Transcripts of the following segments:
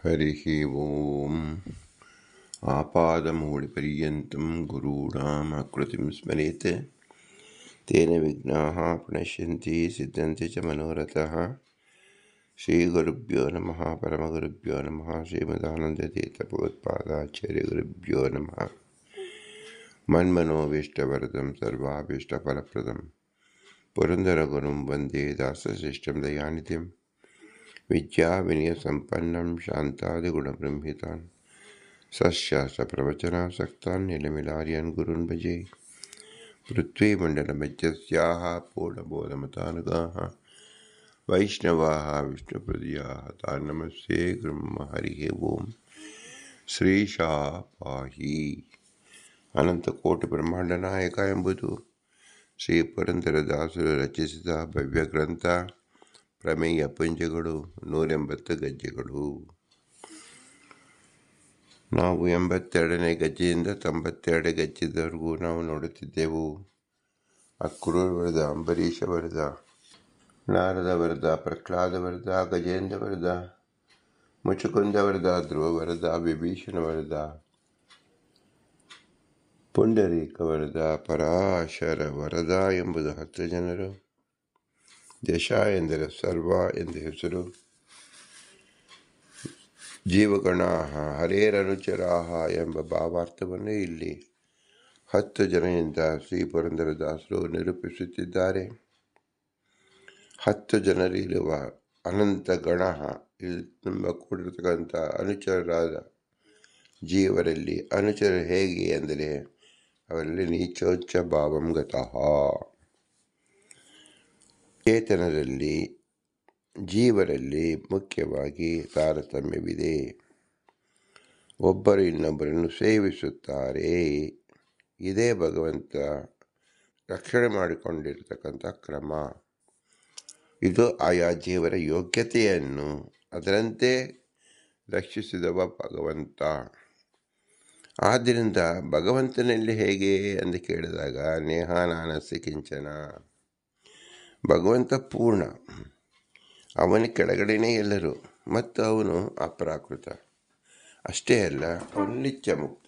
हरिः ओम् आपादमौलिपर्यन्तं गुरूणाम् आकृतिं स्मरेत् तेन विघ्नाः प्रणश्यन्ति सिद्ध्यन्ति च मनोरथाः। श्रीगुरुभ्यो नमः। परमगुरुभ्यो नमः। श्रीमदानन्दतीर्थभगवत्पादाचार्यगुरुभ्यो नमः। मन्मनोभीष्टवरदं सर्वाभीष्टफलप्रदं पुरन्दरगुरुं वन्दे दासशिष्टं दयानिधिं विद्याविनयसम्पन्नं शान्तादिगुणबृंहितान् सस्यासप्रवचनासक्तान् नीलमिलार्यान् गुरून् भजे। पृथ्वीमण्डलमध्यस्याः पूर्णबोधमतानुगाः वैष्णवाः विष्णुप्रदियाः तान् नमस्ये गुरुं हरिः ओम्। ಶ್ರೀಶಾ ಪಾಹಿ. ಅನಂತಕೋಟಿ ಬ್ರಹ್ಮಾಂಡ ನಾಯಕ ಎಂಬುದು ಶ್ರೀ ಪುರಂದರದಾಸರು ರಚಿಸಿದ ಭವ್ಯ ಗ್ರಂಥ. ಪ್ರಮೇಯ ಪುಂಜಗಳು 180 ಗಜ್ಜೆಗಳು. ನಾವು 82ನೇ ಗಜ್ಜೆಯಿಂದ 92 ಗಜ್ಜೆದವರೆಗೂ ನಾವು ನೋಡುತ್ತಿದ್ದೆವು. ಅಕ್ರೂರ ವರದ, ಅಂಬರೀಷ ವರದ, ನಾರದ ವರದ, ಪ್ರಹ್ಲಾದ ವರದ, ಗಜೇಂದ್ರ ವರದ, ಮುಚುಕುಂದ ವರದ, ಧ್ರುವ ವರದ, ವಿಭೀಷಣ ವರದ, ಪುಂಡರೀಕ ವರದ, ಪರಾಶರ ವರದ ಎಂಬುದು 10 ಜನರು. ದಶ ಎಂದರೆ ಸರ್ವ ಎಂದು ಹೆಸರು. ಜೀವಗಣಾಹ ಹರೇರನುಚರಾಹ ಎಂಬ ಭಾವಾರ್ಥವನ್ನು ಇಲ್ಲಿ 10 ಜನರಿಂದ ಶ್ರೀ ಪುರಂದರದಾಸರು ನಿರೂಪಿಸುತ್ತಿದ್ದಾರೆ. 10 ಜನರಿರುವ ಅನಂತ ಗಣ ತುಂಬ ಕೂಡಿರತಕ್ಕಂಥ ಅನುಚರರಾದ ಜೀವರಲ್ಲಿ ಅನುಚರರು ಹೇಗೆ ಎಂದರೆ ಅವರಲ್ಲಿ ನೀಚೋಚ್ಚ ಭಾವಂ ಗತಃ. ಚೇತನದಲ್ಲಿ ಜೀವರಲ್ಲಿ ಮುಖ್ಯವಾಗಿ ತಾರತಮ್ಯವಿದೆ. ಒಬ್ಬರು ಇನ್ನೊಬ್ಬರನ್ನು ಸೇವಿಸುತ್ತಾರೆ. ಇದೇ ಭಗವಂತ ರಕ್ಷಣೆ ಮಾಡಿಕೊಂಡಿರತಕ್ಕಂಥ ಕ್ರಮ. ಇದು ಆಯಾ ಜೀವರ ಯೋಗ್ಯತೆಯನ್ನು ಅದರಂತೆ ರಕ್ಷಿಸಿದವ ಭಗವಂತ. ಆದ್ದರಿಂದ ಭಗವಂತನಲ್ಲಿ ಹೇಗೆ ಎಂದು ಕೇಳಿದಾಗ ನೇಹಾನಾನಸ್ಯ ಕಿಂಚನ. ಭಗವಂತ ಪೂರ್ಣ, ಅವನ ಕೆಳಗಡೆನೇ ಎಲ್ಲರೂ, ಮತ್ತು ಅವನು ಅಪ್ರಾಕೃತ. ಅಷ್ಟೇ ಅಲ್ಲ, ಅವನು ನಿತ್ಯ ಮುಕ್ತ.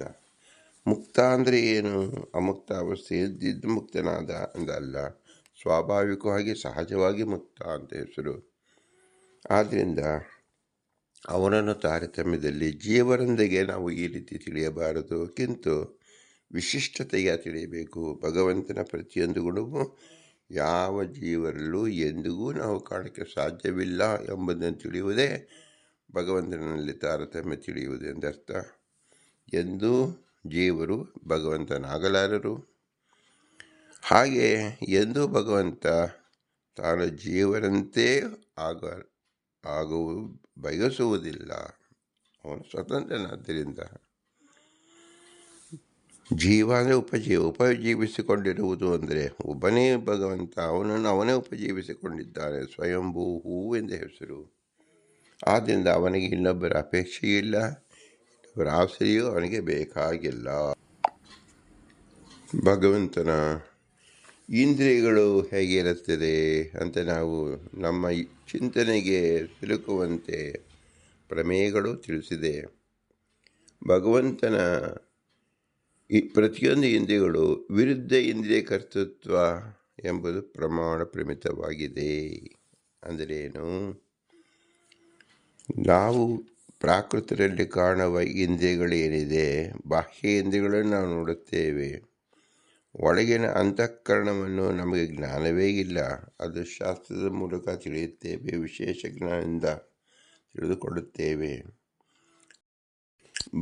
ಮುಕ್ತ ಅಂದರೆ ಏನು? ಅಮುಕ್ತ ಅವಸ್ಥೆಯಿದ್ದು ಮುಕ್ತನಾದ ಅಂದಲ್ಲ, ಸ್ವಾಭಾವಿಕವಾಗಿ ಸಹಜವಾಗಿ ಮುಕ್ತ ಅಂತ ಹೆಸರು. ಆದ್ದರಿಂದ ಅವನನ್ನು ತಾರತಮ್ಯದಲ್ಲಿ ಜೀವರೊಂದಿಗೆ ನಾವು ಈ ರೀತಿ ತಿಳಿಯಬಾರದು, ಕಿಂತು ವಿಶಿಷ್ಟತೆಯ ತಿಳಿಯಬೇಕು. ಭಗವಂತನ ಪ್ರತಿಯೊಂದು ಗುಣವೂ ಯಾವ ಜೀವರಲ್ಲೂ ಎಂದಿಗೂ ನಾವು ಕಾಣಕ್ಕೆ ಸಾಧ್ಯವಿಲ್ಲ ಎಂಬುದನ್ನು ತಿಳಿಯುವುದೇ ಭಗವಂತನಲ್ಲಿ ತಾರತಮ್ಯ ತಿಳಿಯುವುದು ಎಂದರ್ಥ. ಎಂದೂ ಜೀವರು ಭಗವಂತನಾಗಲಾರರು. ಹಾಗೆ ಎಂದೂ ಭಗವಂತ ತಾನು ಜೀವರಂತೆ ಆಗುವ ಬಯಸುವುದಿಲ್ಲ. ಅವನು ಸ್ವತಂತ್ರನಾದ್ದರಿಂದ ಜೀವ ಅಂದರೆ ಉಪಜೀವಿಸಿಕೊಂಡಿರುವುದು ಅಂದರೆ ಒಬ್ಬನೇ ಭಗವಂತ, ಅವನನ್ನು ಅವನೇ ಉಪಜೀವಿಸಿಕೊಂಡಿದ್ದಾನೆ. ಸ್ವಯಂಭೂ ಹೂ ಎಂದು ಹೆಸರು. ಆದ್ದರಿಂದ ಅವನಿಗೆ ಇನ್ನೊಬ್ಬರ ಅಪೇಕ್ಷೆ ಇಲ್ಲ, ಇನ್ನೊಬ್ಬರ ಆಸರೆಯೂ ಅವನಿಗೆ ಬೇಕಾಗಿಲ್ಲ. ಭಗವಂತನ ಇಂದ್ರಿಯಗಳು ಹೇಗಿರುತ್ತದೆ ಅಂತ ನಾವು ನಮ್ಮ ಚಿಂತನೆಗೆ ಸಿಲುಕುವಂತೆ ಪ್ರಮೇಯಗಳು ತಿಳಿಸಿದೆ. ಭಗವಂತನ ಪ್ರತಿಯೊಂದು ಇಂದ್ರಿಯಗಳು ವಿರುದ್ಧ ಇಂದ್ರಿಯ ಕರ್ತೃತ್ವ ಎಂಬುದು ಪ್ರಮಾಣ ಪ್ರಮಿತವಾಗಿದೆ. ಅಂದರೇನು? ನಾವು ಪ್ರಾಕೃತರಲ್ಲಿ ಕಾಣುವ ಇಂದ್ರಿಯಗಳೇನಿದೆ, ಬಾಹ್ಯ ಇಂದ್ರಿಯಗಳನ್ನು ನಾವು ನೋಡುತ್ತೇವೆ. ಒಳಗಿನ ಅಂತಃಕರಣವನ್ನು ನಮಗೆ ಜ್ಞಾನವೇ ಇಲ್ಲ. ಅದು ಶಾಸ್ತ್ರದ ಮೂಲಕ ತಿಳಿಯುತ್ತೇವೆ, ವಿಶೇಷ ಜ್ಞಾನದಿಂದ ತಿಳಿದುಕೊಳ್ಳುತ್ತೇವೆ.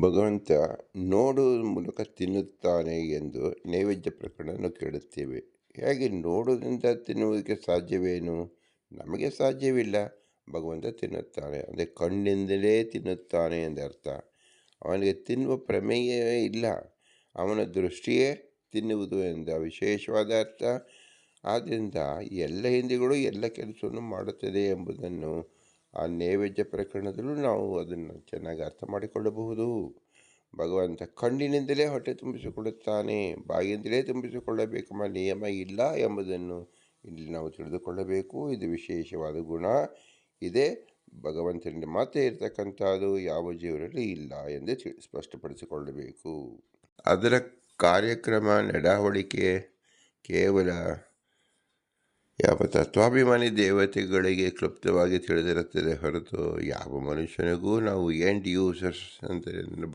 ಭಗವಂತ ನೋಡುವ ಮೂಲಕ ತಿನ್ನುತ್ತಾನೆ ಎಂದು ನೈವೇದ್ಯ ಪ್ರಕರಣವನ್ನು ಕೇಳುತ್ತೇವೆ. ಹೇಗೆ ನೋಡುವುದರಿಂದ ತಿನ್ನುವುದಕ್ಕೆ ಸಾಧ್ಯವೇನು? ನಮಗೆ ಸಾಧ್ಯವಿಲ್ಲ. ಭಗವಂತ ತಿನ್ನುತ್ತಾನೆ ಅಂದರೆ ಕಣ್ಣಿಂದಲೇ ತಿನ್ನುತ್ತಾನೆ ಎಂದರ್ಥ. ಅವನಿಗೆ ತಿನ್ನುವ ಪ್ರಮೇಯವೇ ಇಲ್ಲ, ಅವನ ದೃಷ್ಟಿಯೇ ತಿನ್ನುವುದು ಎಂದ ವಿಶೇಷವಾದ ಅರ್ಥ. ಆದ್ದರಿಂದ ಎಲ್ಲ ಇಂದ್ರಿಯಗಳು ಎಲ್ಲ ಕೆಲಸವನ್ನು ಮಾಡುತ್ತದೆ ಎಂಬುದನ್ನು ಆ ನೈವೇದ್ಯ ಪ್ರಕರಣದಲ್ಲೂ ನಾವು ಅದನ್ನು ಚೆನ್ನಾಗಿ ಅರ್ಥ ಮಾಡಿಕೊಳ್ಳಬಹುದು. ಭಗವಂತ ಕಣ್ಣಿನಿಂದಲೇ ಹೊಟ್ಟೆ ತುಂಬಿಸಿಕೊಳ್ಳುತ್ತಾನೆ, ಬಾಯಿಯಿಂದಲೇ ತುಂಬಿಸಿಕೊಳ್ಳಬೇಕೆಂಬ ನಿಯಮ ಇಲ್ಲ ಎಂಬುದನ್ನು ಇಲ್ಲಿ ನಾವು ತಿಳಿದುಕೊಳ್ಳಬೇಕು. ಇದು ವಿಶೇಷವಾದ ಗುಣ. ಇದೇ ಭಗವಂತನಿಂದ ಮಾತ್ರ ಇರತಕ್ಕಂಥದ್ದು ಯಾವ ಜೀವನಲ್ಲಿ ಇಲ್ಲ ಎಂದು ಸ್ಪಷ್ಟಪಡಿಸಿಕೊಳ್ಳಬೇಕು. ಅದರ ಕಾರ್ಯಕ್ರಮ ನಡವಳಿಕೆ ಕೇವಲ ಯಾವ ತತ್ವಾಭಿಮಾನಿ ದೇವತೆಗಳಿಗೆ ಕ್ಲುಪ್ತವಾಗಿ ತಿಳಿದಿರುತ್ತದೆ ಹೊರತು ಯಾವ ಮನುಷ್ಯನಿಗೂ ನಾವು ಎಂಡ್ ಯೂಸರ್ಸ್ ಅಂತ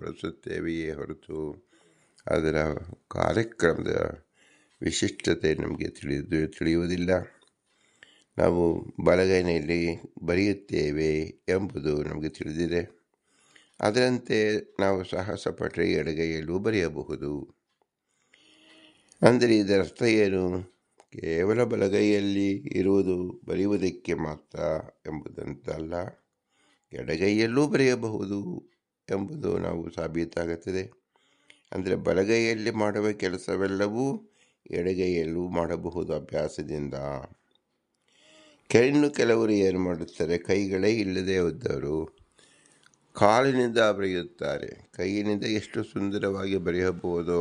ಬಳಸುತ್ತೇವೆಯೇ ಹೊರತು ಅದರ ಕಾರ್ಯಕ್ರಮದ ವಿಶಿಷ್ಟತೆ ನಮಗೆ ತಿಳಿಯುವುದಿಲ್ಲ. ನಾವು ಬಲಗೈನಲ್ಲಿ ಬರೆಯುತ್ತೇವೆ ಎಂಬುದು ನಮಗೆ ತಿಳಿದಿದೆ. ಅದರಂತೆ ನಾವು ಸಾಹಸ ಪಟ್ಟರೆ ಎಡಗೈಯಲ್ಲೂ ಬರೆಯಬಹುದು. ಅಂದರೆ ಇದರ ಅರ್ಥ ಏನು? ಕೇವಲ ಬಲಗೈಯಲ್ಲಿ ಇರುವುದು ಬರೆಯುವುದಕ್ಕೆ ಮಾತ್ರ ಎಂಬುದಂತಲ್ಲ, ಎಡಗೈಯಲ್ಲೂ ಬರೆಯಬಹುದು ಎಂಬುದು ನಾವು ಸಾಬೀತಾಗುತ್ತದೆ. ಅಂದರೆ ಬಲಗೈಯಲ್ಲಿ ಮಾಡುವ ಕೆಲಸವೆಲ್ಲವೂ ಎಡಗೈಯಲ್ಲೂ ಮಾಡಬಹುದು ಅಭ್ಯಾಸದಿಂದ. ಕೆಲವರು ಏನು ಮಾಡುತ್ತಾರೆ, ಕೈಗಳೇ ಇಲ್ಲದೆ ಇದ್ದವರು ಕಾಲಿನಿಂದ ಬರೆಯುತ್ತಾರೆ. ಕೈಯಿನಿಂದ ಎಷ್ಟು ಸುಂದರವಾಗಿ ಬರೆಯಬಹುದೋ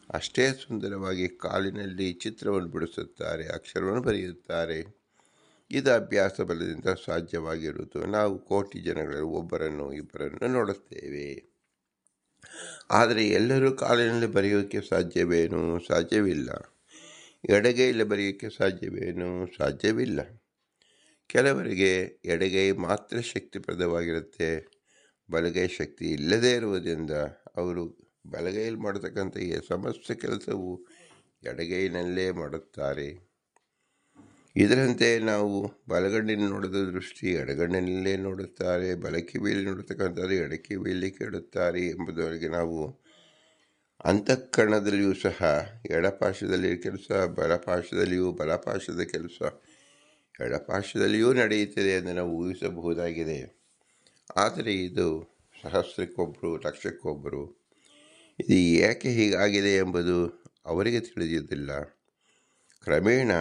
ಅಷ್ಟೇ ಸುಂದರವಾಗಿ ಕಾಲಿನಲ್ಲಿ ಚಿತ್ರವನ್ನು ಬಿಡಿಸುತ್ತಾರೆ, ಅಕ್ಷರವನ್ನು ಬರೆಯುತ್ತಾರೆ. ಇದು ಅಭ್ಯಾಸ ಬಲದಿಂದ ಸಾಧ್ಯವಾಗಿರುವುದು. ನಾವು ಕೋಟಿ ಜನಗಳಲ್ಲಿ ಒಬ್ಬರನ್ನು ಇಬ್ಬರನ್ನು ನೋಡುತ್ತೇವೆ. ಆದರೆ ಎಲ್ಲರೂ ಕಾಲಿನಲ್ಲಿ ಬರೆಯೋಕ್ಕೆ ಸಾಧ್ಯವೇನು? ಸಾಧ್ಯವಿಲ್ಲ. ಎಡಗೈಯಲ್ಲಿ ಬರೆಯೋಕ್ಕೆ ಸಾಧ್ಯವೇನು? ಸಾಧ್ಯವಿಲ್ಲ. ಕೆಲವರಿಗೆ ಎಡಗೈ ಮಾತ್ರ ಶಕ್ತಿಪ್ರದವಾಗಿರುತ್ತೆ. ಬಲಗೈ ಶಕ್ತಿ ಇಲ್ಲದೇ ಇರುವುದರಿಂದ ಅವರು ಬಲಗೈಯಲ್ಲಿ ಮಾಡತಕ್ಕಂಥ ಈ ಸಮಸ್ತ ಕೆಲಸವು ಎಡಗೈನಲ್ಲೇ ಮಾಡುತ್ತಾರೆ. ಇದರಂತೆ ನಾವು ಬಲಗಣ್ಣಿನ ನೋಡಿದ ದೃಷ್ಟಿ ಎಡಗಣ್ಣಿನಲ್ಲೇ ನೋಡುತ್ತಾರೆ, ಬಲಕಿವಿಯಲ್ಲಿ ನೋಡತಕ್ಕಂಥದ್ದು ಎಡಕಿವಿಯಲ್ಲಿ ಕೇಳುತ್ತಾರೆ ಎಂಬುದವರೆಗೆ ನಾವು ಅಂತಃಕರಣದಲ್ಲಿಯೂ ಸಹ ಎಡಪಾಶದಲ್ಲಿ ಕೆಲಸ, ಬಲಪಾಶದ ಕೆಲಸ ಎಡಪಾಶದಲ್ಲಿಯೂ ನಡೆಯುತ್ತದೆ ಎಂದು ನಾವು ಊಹಿಸಬಹುದಾಗಿದೆ. ಆದರೆ ಇದು ಸಹಸ್ರಕ್ಕೊಬ್ಬರು, ಲಕ್ಷಕ್ಕೊಬ್ಬರು. ಇದು ಏಕೆ ಹೀಗಾಗಿದೆ ಎಂಬುದು ಅವರಿಗೆ ತಿಳಿಯುವುದಿಲ್ಲ. ಕ್ರಮೇಣ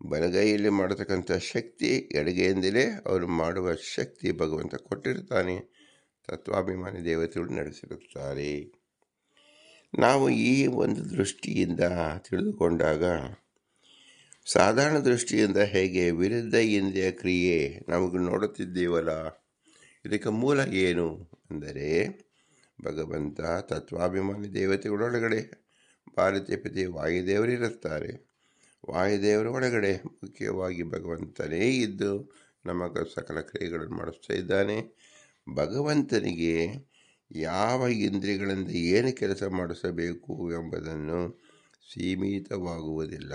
ಬಲಗೈಯಲ್ಲಿ ಮಾಡತಕ್ಕಂಥ ಶಕ್ತಿ ಎಡಗೈಯಿಂದಲೇ ಅವರು ಮಾಡುವ ಶಕ್ತಿ ಭಗವಂತ ಕೊಟ್ಟಿರ್ತಾನೆ. ತತ್ವಾಭಿಮಾನಿ ದೇವತೆಗಳು ನಡೆಸಿರುತ್ತಾರೆ. ನಾವು ಈ ಒಂದು ದೃಷ್ಟಿಯಿಂದ ತಿಳಿದುಕೊಂಡಾಗ, ಸಾಧಾರಣ ದೃಷ್ಟಿಯಿಂದ ಹೇಗೆ ವಿರುದ್ಧ ಇಂದ್ರಿಯ ಕ್ರಿಯೆ ನಮಗೆ ನೋಡುತ್ತಿದ್ದೇವಲ್ಲ, ಇದಕ್ಕೆ ಮೂಲ ಏನು ಅಂದರೆ ಭಗವಂತ ತತ್ವಾಭಿಮಾನಿ ದೇವತೆಗಳೊಳಗಡೆ ಭಾರತೀಯಪತಿ ವಾಯುದೇವರಿರುತ್ತಾರೆ. ವಾಯುದೇವರ ಒಳಗಡೆ ಮುಖ್ಯವಾಗಿ ಭಗವಂತನೇ ಇದ್ದು ನಮಗೆ ಸಕಲ ಕ್ರಿಯೆಗಳನ್ನು ಮಾಡಿಸ್ತಾ ಇದ್ದಾನೆ. ಭಗವಂತನಿಗೆ ಯಾವ ಇಂದ್ರಿಯಗಳಿಂದ ಏನು ಕೆಲಸ ಮಾಡಿಸಬೇಕು ಎಂಬುದನ್ನು ಸೀಮಿತವಾಗುವುದಿಲ್ಲ.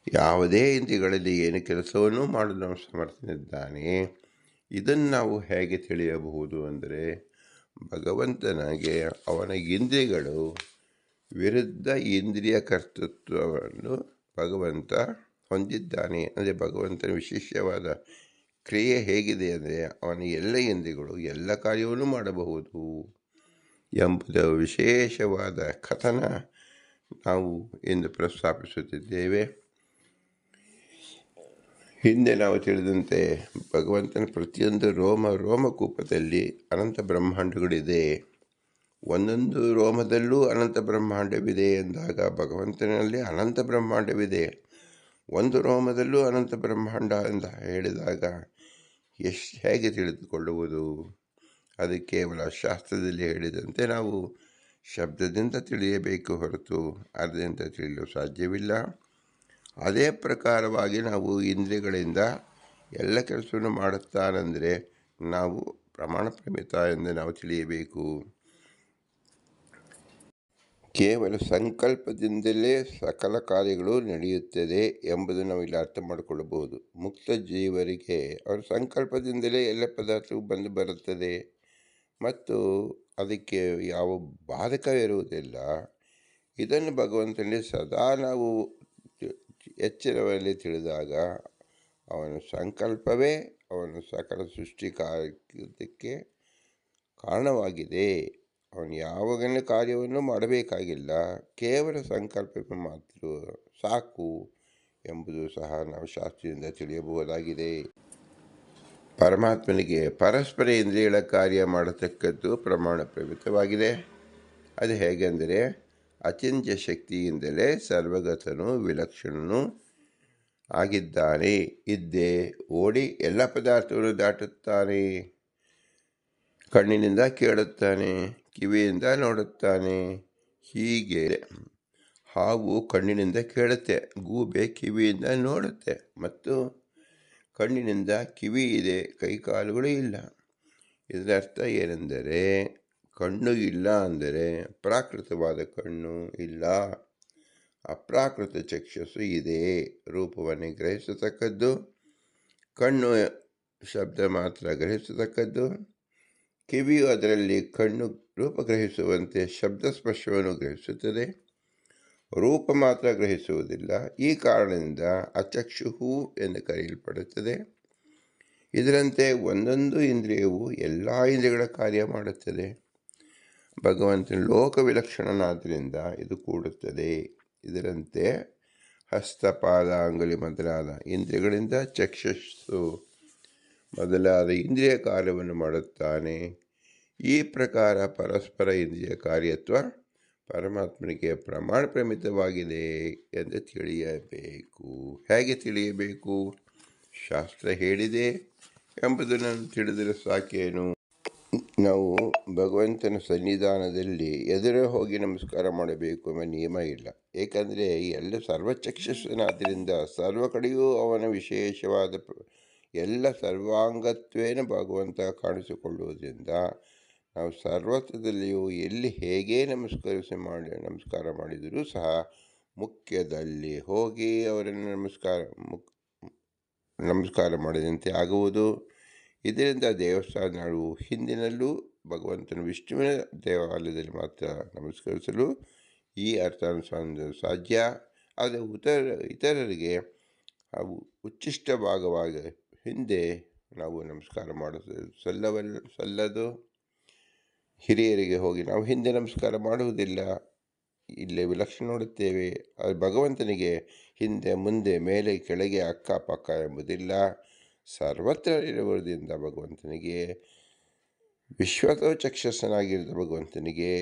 ಯಾವುದೇ ಇಂದ್ರಿಯಗಳಲ್ಲಿ ಏನು ಕೆಲಸವನ್ನು ಮಾಡಲು ನಾವು ಸಮರ್ಥನಿದ್ದಾನೆ. ಇದನ್ನು ನಾವು ಹೇಗೆ ತಿಳಿಯಬಹುದು ಅಂದರೆ, ಭಗವಂತನಿಗೆ ಅವನ ಇಂದ್ರಿಯಗಳು ವಿರುದ್ಧ ಇಂದ್ರಿಯ ಕರ್ತೃತ್ವವನ್ನು ಭಗವಂತ ಹೊಂದಿದ್ದಾನೆ. ಅಂದರೆ ಭಗವಂತನ ವಿಶೇಷವಾದ ಕ್ರಿಯೆ ಹೇಗಿದೆ ಅಂದರೆ, ಅವನ ಎಲ್ಲ ಇಂದ್ರಿಯಗಳು ಎಲ್ಲ ಕಾರ್ಯವನ್ನು ಮಾಡಬಹುದು ಎಂಬುದು ವಿಶೇಷವಾದ ಕಥನ ನಾವು ಇಂದು ಪ್ರಸ್ತಾಪಿಸುತ್ತಿದ್ದೇವೆ. ಹಿಂದೆ ನಾವು ತಿಳಿದಂತೆ ಭಗವಂತನ ಪ್ರತಿಯೊಂದು ರೋಮಕೂಪದಲ್ಲಿ ಅನಂತ ಬ್ರಹ್ಮಾಂಡಗಳಿದೆ. ಒಂದೊಂದು ರೋಮದಲ್ಲೂ ಅನಂತ ಬ್ರಹ್ಮಾಂಡವಿದೆ ಎಂದಾಗ ಭಗವಂತನಲ್ಲಿ ಅನಂತ ಬ್ರಹ್ಮಾಂಡವಿದೆ. ಒಂದು ರೋಮದಲ್ಲೂ ಅನಂತ ಬ್ರಹ್ಮಾಂಡ ಅಂತ ಹೇಳಿದಾಗ ಹೇಗೆ ತಿಳಿದುಕೊಳ್ಳುವುದು? ಅದು ಕೇವಲ ಶಾಸ್ತ್ರದಲ್ಲಿ ಹೇಳಿದಂತೆ ನಾವು ಶಬ್ದದಿಂದ ತಿಳಿಯಬೇಕು ಹೊರತು ಅರ್ಧದಿಂದ ತಿಳಿಯಲು ಸಾಧ್ಯವಿಲ್ಲ. ಅದೇ ಪ್ರಕಾರವಾಗಿ ನಾವು ಇಂದ್ರಿಯಗಳಿಂದ ಎಲ್ಲ ಕೆಲಸವನ್ನು ಮಾಡುತ್ತಾನೆಂದರೆ ನಾವು ಪ್ರಮಾಣ ಪ್ರಮಿತ ಎಂದು ನಾವು ತಿಳಿಯಬೇಕು. ಕೇವಲ ಸಂಕಲ್ಪದಿಂದಲೇ ಸಕಲ ಕಾರ್ಯಗಳು ನಡೆಯುತ್ತದೆ ಎಂಬುದು ನಾವು ಇಲ್ಲಿ ಅರ್ಥ ಮಾಡಿಕೊಳ್ಳಬಹುದು. ಮುಕ್ತ ಜೀವರಿಗೆ ಅವರ ಸಂಕಲ್ಪದಿಂದಲೇ ಎಲ್ಲ ಪದಾರ್ಥವು ಬಂದು ಬರುತ್ತದೆ ಮತ್ತು ಅದಕ್ಕೆ ಯಾವ ಬಾಧಕವಿರುವುದಿಲ್ಲ. ಇದನ್ನು ಭಗವಂತನಲ್ಲಿ ಸದಾ ನಾವು ಎಚ್ಚರದಲ್ಲಿ ತಿಳಿದಾಗ ಅವನ ಸಂಕಲ್ಪವೇ ಅವನ ಸಕಲ ಸೃಷ್ಟಿ ಕಾರ್ಯಕ್ಕೆ ಕಾರಣವಾಗಿದೆ. ಅವನು ಯಾವಾಗಲೂ ಕಾರ್ಯವನ್ನು ಮಾಡಬೇಕಾಗಿಲ್ಲ, ಕೇವಲ ಸಂಕಲ್ಪ ಮಾತ್ರ ಸಾಕು ಎಂಬುದು ಸಹ ನಾವು ಶಾಸ್ತ್ರದಿಂದ ತಿಳಿಯಬಹುದಾಗಿದೆ. ಪರಮಾತ್ಮನಿಗೆ ಪರಸ್ಪರ ಇಂದ್ರಿಯಗಳ ಕಾರ್ಯ ಮಾಡತಕ್ಕದ್ದು ಪ್ರಮಾಣ ಪ್ರಮಿತವಾಗಿದೆ. ಅದು ಹೇಗೆಂದರೆ, ಅಚಿಂತ್ಯ ಶಕ್ತಿಯಿಂದಲೇ ಸರ್ವಗತನು ವಿಲಕ್ಷಣನು ಆಗಿದ್ದಾನೆ. ಇದ್ದೇ ಓಡಿ ಎಲ್ಲ ಪದಾರ್ಥವನ್ನು ದಾಟುತ್ತಾನೆ. ಕಣ್ಣಿನಿಂದ ಕೇಳುತ್ತಾನೆ, ಕಿವಿಯಿಂದ ನೋಡುತ್ತಾನೆ. ಹೀಗೆ ಹಾವು ಕಣ್ಣಿನಿಂದ ಕೇಳುತ್ತೆ, ಗೂಬೆ ಕಿವಿಯಿಂದ ನೋಡುತ್ತೆ, ಮತ್ತು ಕಣ್ಣಿನಿಂದ ಕಿವಿ ಇದೆ, ಕೈಕಾಲುಗಳು ಇಲ್ಲ. ಇದರರ್ಥ ಏನೆಂದರೆ, ಕಣ್ಣು ಇಲ್ಲ ಅಂದರೆ ಪ್ರಾಕೃತವಾದ ಕಣ್ಣು ಇಲ್ಲ, ಅಪ್ರಾಕೃತ ಚಕ್ಷಸ್ಸು ಇದೆ. ರೂಪವನ್ನು ಗ್ರಹಿಸತಕ್ಕದ್ದು, ಕಣ್ಣು ಶಬ್ದ ಮಾತ್ರ ಗ್ರಹಿಸತಕ್ಕದ್ದು, ಕಿವಿಯು ಅದರಲ್ಲಿ ಕಣ್ಣು ರೂಪಗ್ರಹಿಸುವಂತೆ ಶಬ್ದ ಸ್ಪರ್ಶವನ್ನು ಗ್ರಹಿಸುತ್ತದೆ, ರೂಪ ಮಾತ್ರ ಗ್ರಹಿಸುವುದಿಲ್ಲ. ಈ ಕಾರಣದಿಂದ ಅಚಕ್ಷುಹು ಎಂದು ಕರೆಯಲ್ಪಡುತ್ತದೆ. ಇದರಂತೆ ಒಂದೊಂದು ಇಂದ್ರಿಯವು ಎಲ್ಲ ಇಂದ್ರಿಯಗಳ ಕಾರ್ಯ ಮಾಡುತ್ತದೆ. ಭಗವಂತನ ಲೋಕವಿಲಕ್ಷಣನಾದ್ದರಿಂದ ಇದು ಕೂಡುತ್ತದೆ. ಇದರಂತೆ ಹಸ್ತಪಾದ ಅಂಗುಲಿ ಮೊದಲಾದ ಇಂದ್ರಿಯಗಳಿಂದ ಚಕ್ಷಸ್ಸು ಮೊದಲಾದ ಇಂದ್ರಿಯ ಕಾರ್ಯವನ್ನು ಮಾಡುತ್ತಾನೆ. ಈ ಪ್ರಕಾರ ಪರಸ್ಪರ ಇಂದ್ರಿಯ ಕಾರ್ಯತ್ವ ಪರಮಾತ್ಮನಿಗೆ ಪ್ರಮಾಣ ಪ್ರಮಿತವಾಗಿದೆ ಎಂದು ತಿಳಿಯಬೇಕು. ಹೇಗೆ ತಿಳಿಯಬೇಕು? ಶಾಸ್ತ್ರ ಹೇಳಿದೆ ಎಂಬುದನ್ನು ತಿಳಿದರೆ ಸಾಕೇನು? ನಾವು ಭಗವಂತನ ಸನ್ನಿಧಾನದಲ್ಲಿ ಎದುರೇ ಹೋಗಿ ನಮಸ್ಕಾರ ಮಾಡಬೇಕು ಎಂಬ ನಿಯಮ ಇಲ್ಲ. ಏಕೆಂದರೆ ಎಲ್ಲ ಸರ್ವಚಕ್ಷಸ್ಸನಾದ್ದರಿಂದ ಸರ್ವ ಕಡೆಯೂ ಅವನ ವಿಶೇಷವಾದ ಎಲ್ಲ ಸರ್ವಾಂಗತ್ವೇನ ಭಗವಂತ ಕಾಣಿಸಿಕೊಳ್ಳುವುದರಿಂದ ನಾವು ಸರ್ವತ್ರದಲ್ಲಿಯೂ ಎಲ್ಲಿ ಹೇಗೆ ನಮಸ್ಕಾರ ಮಾಡಿದರೂ ಸಹ ಮುಖ್ಯದಲ್ಲಿ ಹೋಗಿ ಅವರನ್ನು ನಮಸ್ಕಾರ ಮಾಡಿದಂತೆ ಆಗುವುದು. ಇದರಿಂದ ದೇವಸ್ಥಾನಗಳು ಹಿಂದಿನಲ್ಲೂ ಭಗವಂತನ ವಿಷ್ಣುವಿನ ದೇವಾಲಯದಲ್ಲಿ ಮಾತ್ರ ನಮಸ್ಕರಿಸಲು ಈ ಅರ್ಥಾನುಸಾರ ಸಾಧ್ಯ. ಆದರೆ ಇತರರಿಗೆ ಅವು ಉಚ್ಚಿಷ್ಟ ಭಾಗವಾಗಿ ಹಿಂದೆ ನಾವು ನಮಸ್ಕಾರ ಮಾಡೋದು ಸಲ್ಲದು. ಹಿರಿಯರಿಗೆ ಹೋಗಿ ನಾವು ಹಿಂದೆ ನಮಸ್ಕಾರ ಮಾಡುವುದಿಲ್ಲ. ಇಲ್ಲೇ ವಿಲಕ್ಷಣ ನೋಡುತ್ತೇವೆ. ಭಗವಂತನಿಗೆ ಹಿಂದೆ ಮುಂದೆ ಮೇಲೆ ಕೆಳಗೆ ಅಕ್ಕಪಕ್ಕ ಎಂಬುದಿಲ್ಲ. ಸರ್ವತ್ರ ಇರುವುದರಿಂದ ಭಗವಂತನಿಗೆ ವಿಶ್ವತೋ ಚಕ್ಷಸ್ಸನಾಗಿರುವ ಭಗವಂತನಿಗೆ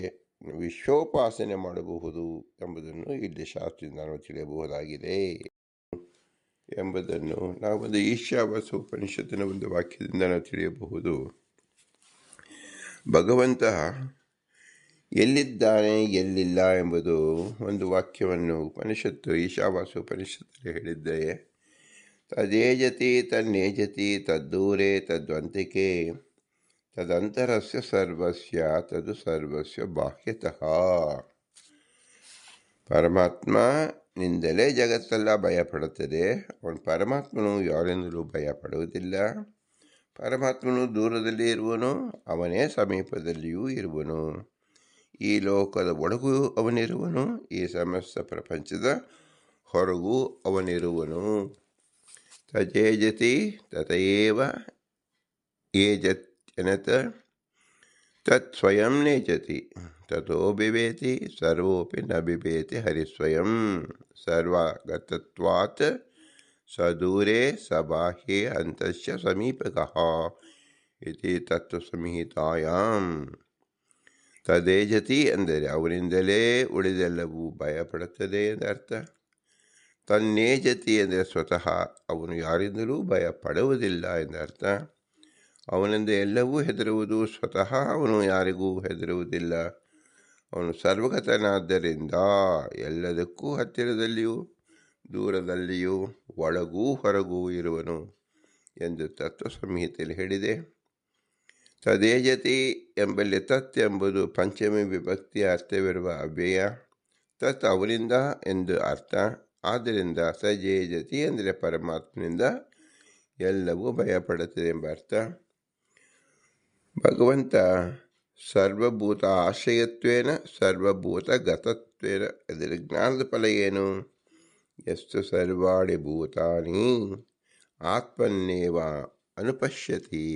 ವಿಶ್ವೋಪಾಸನೆ ಮಾಡಬಹುದು ಎಂಬುದನ್ನು ಇಲ್ಲಿ ಶಾಸ್ತ್ರದಿಂದ ನಾವು ತಿಳಿಯಬಹುದಾಗಿದೆ ಎಂಬುದನ್ನು ನಾವು ಒಂದು ಈಶಾವಾಸ ಉಪನಿಷತ್ತಿನ ಒಂದು ವಾಕ್ಯದಿಂದ ನಾವು ತಿಳಿಯಬಹುದು. ಭಗವಂತ ಎಲ್ಲಿದ್ದಾನೆ ಎಲ್ಲಿಲ್ಲ ಎಂಬುದು ಒಂದು ವಾಕ್ಯವನ್ನು ಉಪನಿಷತ್ತು ಈಶಾವಾಸ ಉಪನಿಷತ್ತಲ್ಲಿ ಹೇಳಿದ್ದೆ. ತದೇಜತಿ ತನ್ನೇಜತಿ ತದ್ದೂರೇ ತದ್ವಂತಿಕೆ ತದಂತರಸ್ಯ ಸರ್ವಸ್ಯ ತದು ಸರ್ವಸ್ಯ ಬಾಹ್ಯತಃ. ಪರಮಾತ್ಮನಿಂದಲೇ ಜಗತ್ತೆಲ್ಲ ಭಯಪಡುತ್ತದೆ. ಅವನು ಪರಮಾತ್ಮನು ಯಾರಿಂದಲೂ ಭಯಪಡುವುದಿಲ್ಲ. ಪರಮಾತ್ಮನು ದೂರದಲ್ಲಿ ಇರುವನು, ಅವನೇ ಸಮೀಪದಲ್ಲಿಯೂ ಇರುವನು. ಈ ಲೋಕದ ಒಳಗೂ ಅವನಿರುವನು, ಈ ಸಮಸ್ತ ಪ್ರಪಂಚದ ಹೊರಗೂ ಅವನಿರುವನು. ತಜೇಜತಿ ತತಯೇವ ಏಜತ್ ಎನತ ತತ್ ಸ್ವಯಂ ನೇಜತಿ ತಥೋ ಬಿಬೇತಿ ಸರ್ವೋಪಿ ನ ಬಿಬೇತಿ ಹರಿಸ್ವಯಂ ಸರ್ವಗತತ್ವಾತ್ ಸದೂರೇ ಸಬಾಹ್ಯೇ ಅಂತಸ್ಯ ಸಮೀಪಕಃ ಇತಿ ತತ್ವಸಂಹಿತಾಯಾಂ. ತದೇಜತಿ ಅಂದರೆ ಅವನಿಂದಲೇ ಉಳಿದೆಲ್ಲವೂ ಭಯಪಡುತ್ತದೆ ಎಂದರ್ಥ. ತನ್ನೇಜತಿ ಅಂದರೆ ಸ್ವತಃ ಅವನು ಯಾರಿಂದಲೂ ಭಯಪಡುವುದಿಲ್ಲ ಎಂದರ್ಥ. ಅವನಿಂದ ಎಲ್ಲವೂ ಹೆದರುವುದು, ಸ್ವತಃ ಅವನು ಯಾರಿಗೂ ಹೆದರುವುದಿಲ್ಲ. ಅವನು ಸರ್ವಗತನಾದ್ದರಿಂದ ಎಲ್ಲದಕ್ಕೂ ಹತ್ತಿರದಲ್ಲಿಯೂ ದೂರದಲ್ಲಿಯೂ ಒಳಗೂ ಹೊರಗೂ ಇರುವನು ಎಂದು ತತ್ವ ಸಂಹಿತೆಯಲ್ಲಿ ಹೇಳಿದೆ. ತದೇಜತಿ ಎಂಬಲ್ಲಿ ತತ್ ಎಂಬುದು ಪಂಚಮಿ ವಿಭಕ್ತಿಯ ಅರ್ಥವಿರುವ ಅವ್ಯಯ. ತತ್ ಅವನಿಂದ ಎಂದು ಅರ್ಥ. ಆದ್ದರಿಂದ ಸಜೇಜತಿ ಅಂದರೆ ಪರಮಾತ್ಮನಿಂದ ಎಲ್ಲವೂ ಭಯಪಡುತ್ತದೆ ಎಂಬ ಅರ್ಥ. ಭಗವಂತ ಸರ್ವಭೂತ ಆಶ್ರಯತ್ವೇನ ಸರ್ವಭೂತ ಗತತ್ವೇನ. ಇದರ ಜ್ಞಾನದ ಫಲ ಏನು? ಎಷ್ಟು ಸರ್ವಾಣಿ ಭೂತಾನಿ ಆತ್ಮನ್ನೇವ ಅನುಪಶ್ಯತಿ